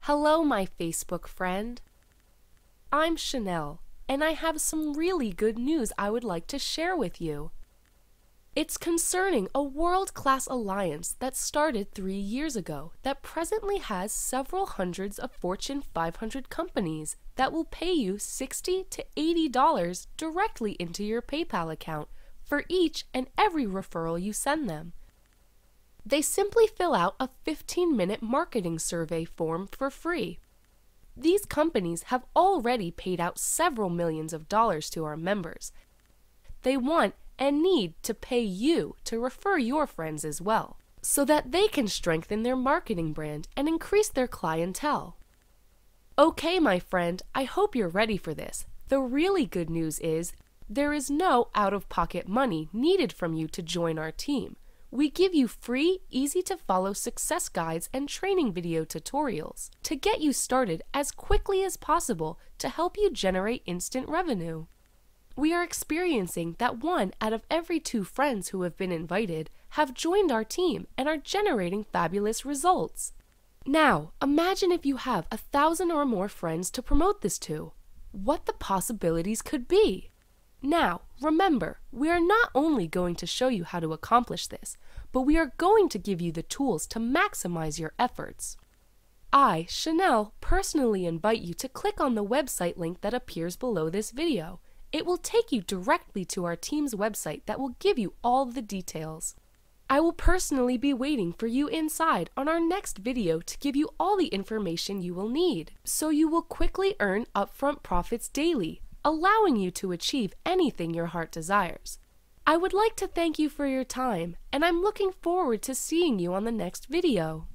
Hello, my Facebook friend. I'm Chanel, and I have some really good news I would like to share with you. It's concerning a world-class alliance that started 3 years ago that presently has several hundreds of Fortune 500 companies that will pay you $60 to $80 directly into your PayPal account for each and every referral you send them. They simply fill out a 15-minute marketing survey form for free. These companies have already paid out several millions of dollars to our members. They want and need to pay you to refer your friends as well, so that they can strengthen their marketing brand and increase their clientele. Okay, my friend, I hope you're ready for this. The really good news is there is no out-of-pocket money needed from you to join our team. We give you free, easy-to-follow success guides and training video tutorials to get you started as quickly as possible to help you generate instant revenue. We are experiencing that 1 out of every 2 friends who have been invited have joined our team and are generating fabulous results. Now, imagine if you have 1,000 or more friends to promote this to. What the possibilities could be? Now, remember, we are not only going to show you how to accomplish this, but we are going to give you the tools to maximize your efforts. I, Chanel, personally invite you to click on the website link that appears below this video. It will take you directly to our team's website that will give you all the details. I will personally be waiting for you inside on our next video to give you all the information you will need, so you will quickly earn upfront profits daily, allowing you to achieve anything your heart desires. I would like to thank you for your time, and I'm looking forward to seeing you on the next video.